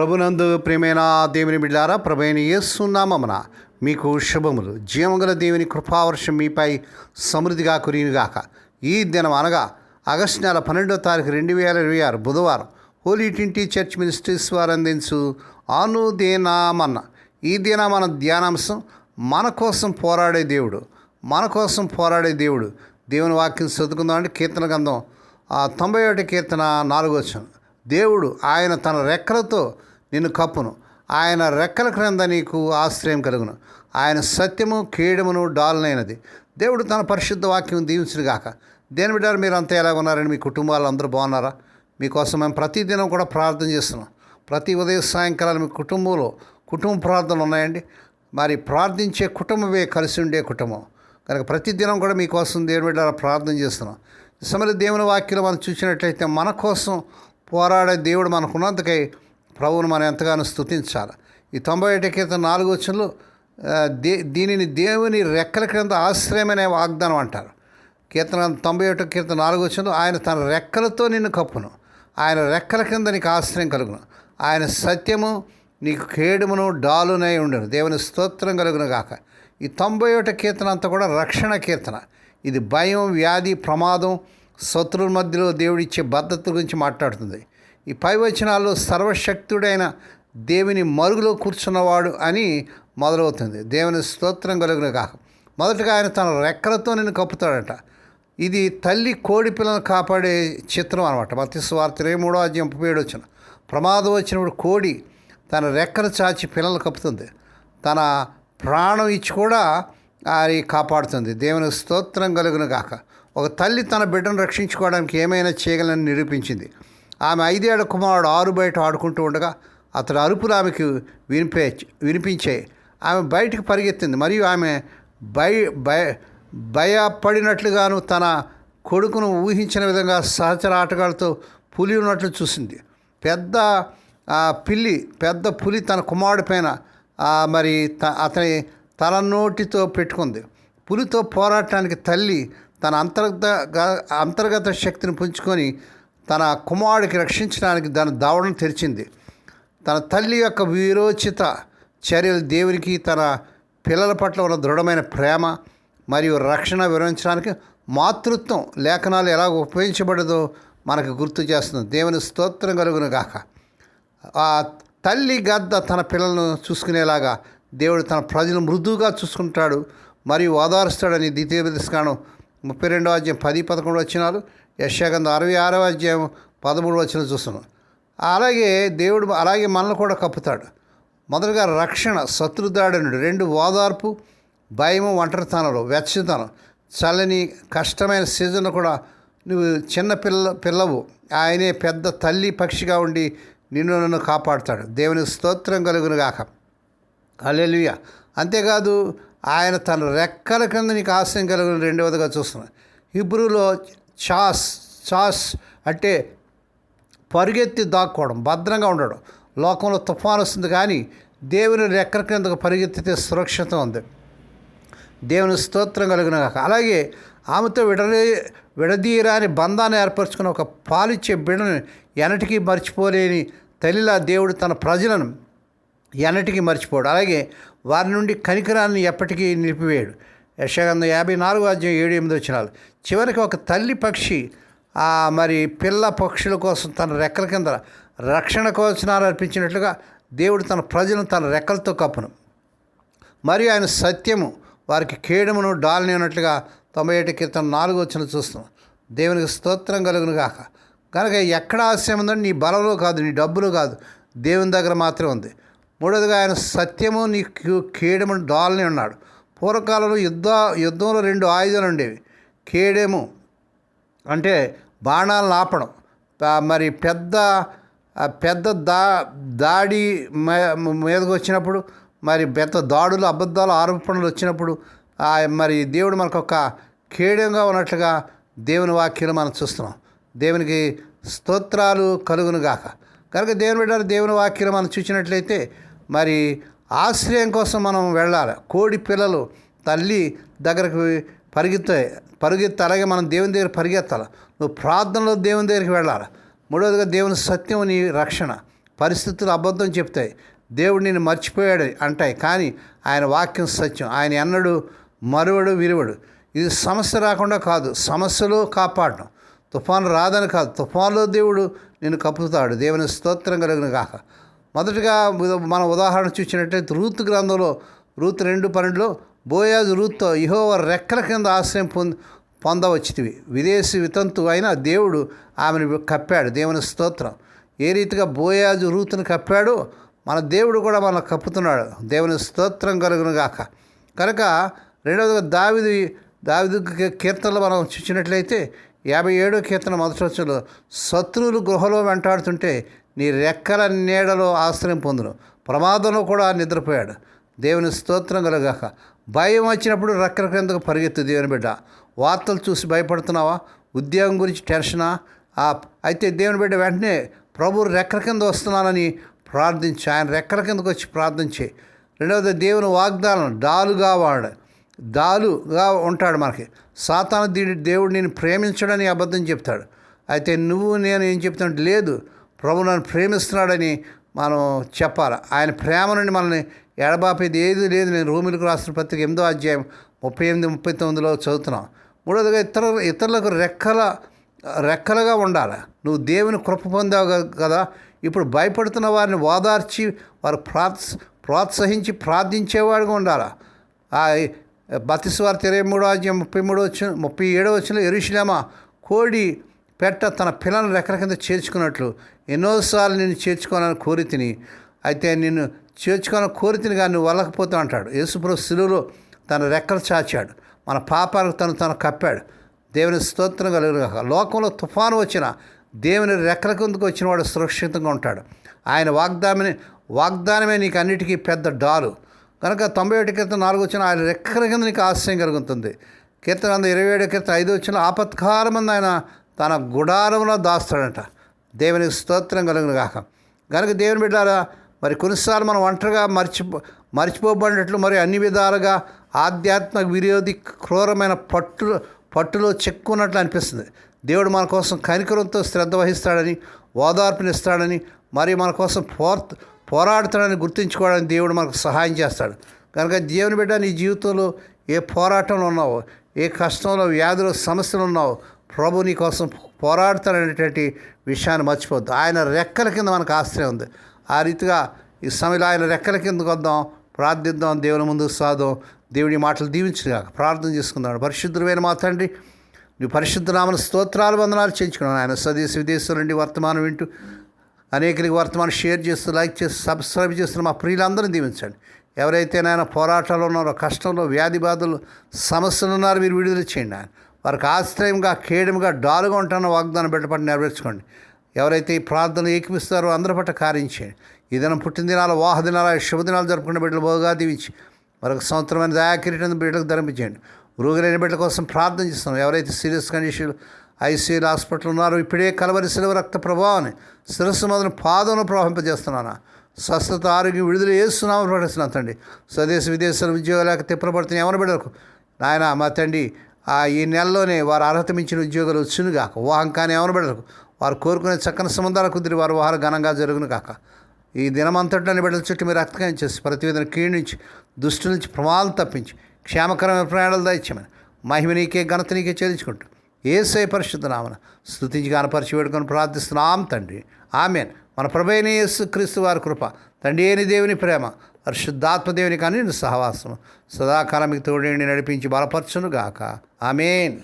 ప్రభునందు ప్రియమైన దేవుని బిడ్డారా, ప్రభువైన యేసు నామమున మీకు శుభములు. జీవముగల దేవుని కృపావర్షం మీపై సమృద్ధిగా కురియుగాక. ఈ దినం అనగా ఆగస్టు నెల 12వ తారీఖు 2026 బుధవారం హోలీ ట్రినిటీ చర్చ్ మినిస్ట్రీస్ వారు అందించు అనుదినమన్న ఈ దిన మన ధ్యానాంశం మన కోసం పోరాడే దేవుడు. మన కోసం పోరాడే దేవుడు. దేవుని వాక్యం చదువుకుందామంటే కీర్తన గ్రంథం 91 కీర్తన 4వ వచనం. దేవుడు ఆయన తన రెక్కలతో నిన్ను కప్పును, ఆయన రెక్కల క్రింద నీకు ఆశ్రయం కలుగును, ఆయన సత్యము కేడమును డాలునైనది. దేవుడు తన పరిశుద్ధ వాక్యం దీవించుగాక. దేని బిడ్డారు మీరు అంతా ఎలా ఉన్నారని, మీ కుటుంబాలు అందరూ బాగున్నారా? మీకోసం మేము ప్రతిదినం కూడా ప్రార్థన చేస్తున్నాం. ప్రతి ఉదయం సాయంకాలం మీ కుటుంబంలో కుటుంబ ప్రార్థనలు ఉన్నాయండి. మరి ప్రార్థించే కుటుంబమే కలిసి ఉండే కుటుంబం కనుక ప్రతిదినం కూడా మీకోసం దేవుని బిడ్డారా ప్రార్థన చేస్తున్నాం. ఈ సమయంలో దేవుని వాక్యం మనం చూసినట్లయితే మన కోసం పోరాడే దేవుడు మనకున్నందుకై ప్రభువును మనం ఎంతగానో స్తుతించాలి. ఈ 91 కీర్తన 4వ వచనంలో దీనిని దేవుని రెక్కల క్రింద ఆశ్రయమనే వాగ్దానం అంటారు. కీర్తన 91 కీర్తన 4వ వచనంలో ఆయన తన రెక్కలతో నిన్ను కప్పును, ఆయన రెక్కల కింద నీకు ఆశ్రయం కలుగును, ఆయన సత్యము నీకు కేడుమును డాలునై ఉండను. దేవుని స్తోత్రం కలుగును గాక. ఈ 91 కీర్తన అంతా కూడా రక్షణ కీర్తన. ఇది భయం, వ్యాధి, ప్రమాదం, శత్రువుల మధ్యలో దేవుడిచ్చే భద్రత గురించి మాట్లాడుతుంది. ఈ పై వచనాల్లో సర్వశక్తుడైన దేవుని మరుగులో కూర్చున్నవాడు అని మొదలవుతుంది. దేవుని స్తోత్రం కలుగును గాక. మొదటగా ఆయన తన రెక్కలతో నిన్ను కప్పుతాడట. ఇది తల్లి కోడి పిల్లలను కాపాడే చిత్రం అనమాట. మత్తయి సువార్త 23:37 వచనం. ప్రమాదం వచ్చినప్పుడు కోడి తన రెక్కలు చాచి పిల్లలు కప్పుతుంది. తన ప్రాణం ఇచ్చి కూడా అది కాపాడుతుంది. దేవుని స్తోత్రం కలుగును గాక. ఒక తల్లి తన బిడ్డను రక్షించుకోవడానికి ఏమైనా చేయగలని నిరూపించింది. ఆమె 5 ఏళ్ల కుమారుడు ఆరు బయట ఆడుకుంటూ ఉండగా అతడు అరుపులు ఆమెకు వినిపించాయి. ఆమె బయటికి పరిగెత్తింది మరియు ఆమె భయపడినట్లుగాను తన కొడుకును ఊహించిన విధంగా సహచర ఆటగాళ్ళతో పులి ఉన్నట్లు చూసింది. పెద్ద పులి తన కుమారుడి పైన మరి అతని తలనోటితో పెట్టుకుంది. పులితో పోరాటానికి తల్లి తన అంతర్గత శక్తిని పుంజుకొని తన కుమారుడికి రక్షించడానికి దాని దావడం తెరిచింది. తన తల్లి యొక్క వీరోచిత చర్యలు దేవునికి తన పిల్లల పట్ల ఉన్న దృఢమైన ప్రేమ మరియు రక్షణ వివరించడానికి మాతృత్వం లేఖనాలు ఎలా ఉపయోగించబడదో మనకు గుర్తు చేస్తుంది. దేవుని స్తోత్రం కలుగును గాక. ఆ తల్లి గద్ద తన పిల్లలను చూసుకునేలాగా దేవుడు తన ప్రజలను మృదువుగా చూసుకుంటాడు మరియు ఓదారుస్తాడని ద్వితీయోపదేశకాండం 32వ అధ్యాయం 10-11 వచనాలు, యెషయా గ్రంథం 66వ అధ్యాయం 13 వచనం చూస్తున్నాం. అలాగే మనల్ని కూడా కప్పుతాడు. మొదటగా రక్షణ, శత్రుదాడి నుండి. 2 ఓదార్పు, భయము, ఒంటరితనంలో వెచ్చదనం. చల్లని కష్టమైన సీజన్లో కూడా నువ్వు చిన్న పిల్లవు, ఆయనే పెద్ద తల్లి పక్షిగా ఉండి నన్ను కాపాడుతాడు. దేవుని స్తోత్రం కలుగును గాక. హల్లెలూయా. అంతేకాదు ఆయన తన రెక్కల కింద నీకు ఆశ్రయం కలుగును. 2వదిగా చూస్తున్నాం. హిబ్రూలో చాస్ అంటే పరిగెత్తి దాక్కోవడం, భద్రంగా ఉండడం. లోకంలో తుఫాను వస్తుంది కానీ దేవుని రెక్కల కిందకు పరిగెత్తితే సురక్షితం ఉంది. దేవుని స్తోత్రం కలుగును గాక. అలాగే ఆమెతో విడదీయరాని బంధాన్ని ఏర్పరచుకున్న ఒక పాలిచ్చే బిడ్డను ఎన్నటికీ మర్చిపోలేని తల్లిలా దేవుడు తన ప్రజలను ఎన్నటికీ మర్చిపోడు. అలాగే వారి నుండి కనికరాన్ని ఎప్పటికీ నిలిపివేయడు. యెషయా గ్రంథం 54వ అధ్యాయం 7-8 వచనాలు. చివరికి ఒక తల్లి పక్షి మరి పిల్ల పక్షుల కోసం తన రెక్కల కింద రక్షణ కవచనాలు అర్పించినట్లుగా దేవుడు తన ప్రజలను తన రెక్కలతో కప్పును మరియు ఆయన సత్యము వారికి కేడమును డాలని అన్నట్లుగా 91 కీర్తన 4వ వచనం చూస్తాం. దేవునికి స్తోత్రం కలుగును గాక. కనుక ఎక్కడ ఆశయం ఉందంటే నీ బలంలో కాదు, నీ డబ్బులో కాదు, దేవుని దగ్గర మాత్రమే ఉంది. 3వదిగా ఆయన సత్యము నీకు కేడమును డాలని ఉన్నాడు. పూర్వకాలంలో యుద్ధంలో 2 ఆయుధాలు ఉండేవి. కేడెము అంటే బాణాలను ఆపడం, మరి పెద్ద దాడి మీదకు వచ్చినప్పుడు, మరి పెద్ద దాడులు, అబద్ధాలు, ఆరోపణలు వచ్చినప్పుడు మరి దేవుడు మనకు ఒక కేడంగా ఉన్నట్లుగా దేవుని వాక్యాలు మనం చూస్తున్నాం. దేవునికి స్తోత్రాలు కలుగును గాక. కనుక దేవుని బిడ్డలు దేవుని వాక్యాలు మనం చూసినట్లయితే మరి ఆశ్రయం కోసం మనం వెళ్ళాలి. కోడి పిల్లలు తల్లి దగ్గరకు పరిగెత్తి అలాగే మనం దేవుని దగ్గర పరిగెత్తాలి. నువ్వు ప్రార్థనలో దేవుని దగ్గరికి వెళ్ళాలి. 3వదిగా దేవుని సత్యం నీ రక్షణ. పరిస్థితులు అబద్ధం చెప్తాయి, దేవుడు నిన్ను మర్చిపోయాడు అంటాయి. కానీ ఆయన వాక్యం సత్యం. ఆయన ఎన్నడు మరువడు విలువడు. ఇది సమస్య రాకుండా కాదు, సమస్యలో కాపాడడం. తుఫాను రాదని కాదు, తుఫానులో దేవుడు నిన్ను కప్పుతాడు. దేవుని స్తోత్రం కలుగును గాక. మొదటగా మనం ఉదాహరణ చూసినట్లయితే రూతు గ్రంథంలో రూతు 2:12లో బోయాజు రూత్తో యెహోవా రెక్కల కింద ఆశ్రయం పొందవచ్చితివి. విదేశీ వితంతు అయినా దేవుడు ఆమెను కప్పాడు. దేవుని స్తోత్రం. ఏ రీతిగా బోయాజు రూతును కప్పాడో మన దేవుడు కూడా మనల్ని కప్పుతున్నాడు. దేవుని స్తోత్రం కలుగును గాక. కనుక రెండవదిగా దావీదు కీర్తనలు మనం చూసినట్లయితే 57వ కీర్తన మొదటి వచనంలో శత్రువులు గృహలో వెంటాడుతుంటే నీ రెక్కల నీడలో ఆశ్రయం పొందును, ప్రమాదంలో కూడా నిద్రపోయాడు. దేవుని స్తోత్రం కలుగాక. భయం వచ్చినప్పుడు రెక్కల కిందకు పరిగెత్తు దేవుని బిడ్డ. వార్తలు చూసి భయపడుతున్నావా? ఉద్యోగం గురించి టెన్షనా? అయితే దేవుని బిడ్డ వెంటనే ప్రభు రెక్కల కింద వస్తున్నానని ప్రార్థించి ఆయన రెక్కల కిందకు వచ్చి ప్రార్థించి. రెండవది దేవుని వాగ్దానం దాలుగా ఉంటాడు మనకి. సాతాను దేవుడు నేను ప్రేమించడని అబద్ధం చెప్తాడు. అయితే నేను ఏం చెప్తాను? లేదు, ప్రభు నన్ను ప్రేమిస్తున్నాడని మనం చెప్పాలి. ఆయన ప్రేమ నుండి మనల్ని ఎడబాపేది ఏది లేదు. నేను రోమిలకు రాసిన పత్రిక 8వ అధ్యాయం 38-39లో చదువుతున్నాం. మూడవదిగా ఇతరులకు రెక్కలుగా ఉండాలి. నువ్వు దేవుని కృప పొందావు కదా. ఇప్పుడు భయపడుతున్న వారిని ఓదార్చి వారు ప్రోత్సహించి ప్రార్థించేవాడుగా ఉండాలి. మత్తయి 23వ అధ్యాయం 37వ వచనంలో యెరూషలేమా కోడి పెట్ట తన పిల్లలను రెక్కల కింద చేర్చుకున్నట్లు ఎన్నోసార్లు నిన్ను చేర్చుకోవాలని కోరితిని, అయితే నిన్ను చేర్చుకోవాలని కోరితిని కానీ నువ్వు వెళ్ళకపోతా అంటాడు. యేసుప్రభు శిలువలో తన రెక్కలు చాచాడు, మన పాపాలకు తను కప్పాడు. దేవుని స్తోత్రం కలుగుగాక. లోకంలో తుఫాను వచ్చిన దేవుని రెక్కల కిందకు వచ్చిన వాడు సురక్షితంగా ఉంటాడు. ఆయన వాగ్దానమే నీకు అన్నిటికీ పెద్ద డాలు. కనుక 91 కీర్తన 4 వచ్చిన ఆయన రెక్కల కింద నీకు ఆశ్రయం కలుగుతుంది. కీర్తన 27 కీర్తన 5 వచ్చిన ఆపత్కాలమంది ఆయన తన గుడారంలో దాస్తాడంట. దేవునికి స్తోత్రం కలుగును గాక. కనుక దేవుని బిడ్డారా, మరి కొన్నిసార్లు మనం ఒంటరిగా మర్చిపోబడినట్లు మరి అన్ని విధాలుగా ఆధ్యాత్మిక విరోధి క్రూరమైన పట్టులో చెక్కున్నట్లు అనిపిస్తుంది. దేవుడు మన కోసం కనికరంతో శ్రద్ధ వహిస్తాడని, ఓదార్పునిస్తాడని, మరి మన కోసం పోరాడుతాడని గుర్తుంచుకోవడానికి దేవుడు మనకు సహాయం చేస్తాడు. కనుక దేవుని బిడ్డ, నీ జీవితంలో ఏ పోరాటంలో ఉన్నావో, ఏ కష్టంలో, వ్యాధులు, సమస్యలు ఉన్నావో, ప్రభు నీ కోసం పోరాడతాడనేటువంటి విషయాన్ని మర్చిపోద్దు. ఆయన రెక్కల కింద మనకు ఆశ్రయం ఉంది. ఆ రీతిగా ఈ సమయంలో ఆయన రెక్కల కిందకు వద్దాం, ప్రార్థిద్దాం, దేవుని ముందుకు సాదాం. దేవుడి మాటలు దీవించుగాక. ప్రార్థన చేసుకుందాం. పరిశుద్ధమైన మా తండ్రి, నువ్వు పరిశుద్ధ నామన స్తోత్రాలు వందనాలు చేయించుకున్నాను. ఆయన స్వదేశ విదేశాల నుండి వర్తమానం వింటూ అనేకరికి వర్తమానం షేర్ చేస్తూ, లైక్ చేస్తూ, సబ్స్క్రైబ్ చేస్తున్న మా ప్రియులందరినీ దీవించండి. ఎవరైతే నాయన పోరాటాలు ఉన్నారో, కష్టంలో, వ్యాధి బాధలు, సమస్యలు ఉన్నారో మీరు విడుదల చేయండి. ఆయన వారికి ఆశ్రయంగా, కేడముగా, డాలుగా ఉంటున్న వాగ్దానం బిడ్డపట్టి నెరవేర్చుకోండి. ఎవరైతే ఈ ప్రార్థనలు ఏకిపిస్తారో అందరి పట్ల కార్యం చేయండి. ఈ దినం పుట్టినదినాలు, వాహదినాలు, శుభదినాలు జరుపుకునే బిడ్డలు బాగా దీవించి మరొక సంవత్సరమైన దయాకిరీటం బిడ్డలకు ధరింపించండి. రోగులైన బిడ్డల కోసం ప్రార్థన చేస్తున్నాం. ఎవరైతే సీరియస్ కండిషన్ ఐసీయూలు హాస్పిటల్ ఉన్నారో ఇప్పుడే కలవరి శిలువ రక్త ప్రభావాన్ని శిరస్సు మొదలు పాదంలో ప్రవహింపజేస్తున్నాను. స్వస్థత, ఆరోగ్యం, విడుదల చేస్తున్నామని ప్రకటిస్తున్నాను తండ్రి. స్వదేశ విదేశాల ఉద్యోగాలు లేక తిప్పబడుతున్న ఎవరి బిడ్డలకు నాయన మా తండ్రి ఈ నెలలోనే వారు అర్హత మించిన ఉద్యోగాలు వచ్చును గాక. వివాహం కానీ ఎవరి బిడ్డలకు వారు కోరుకునే చక్కని సంబంధాల కుదిరి వారు వివాహాలు ఘనంగా జరుగును గాక. ఈ దినమంతటిని బిడ్డల చుట్టూ మీరు రక్తకాయం చేసి ప్రతివేదన కీడు నుంచి, దుష్టు నుంచి, ప్రమాదాలు తప్పించి క్షేమకరమైన ప్రయాణాలు దయచేయమని మహిమ నీకే, ఘనత నీకే చెల్లించుకుంటూ యేసయ్య పరిశుద్ధ నామమున స్తుతించి గణపరిచి వేడుకొని ప్రార్థిస్తున్నాం తండ్రి. ఆమేన్. మన ప్రభువైన యేసు క్రీస్తు వారి కృప, తండ్రి అయిన దేవుని ప్రేమ, పరిశుద్ధాత్మ దేవుని కానీ సహవాసము సదాకాలం మీకు తోడేండి నడిపించి బలపరచును గాక. ఆమేన్.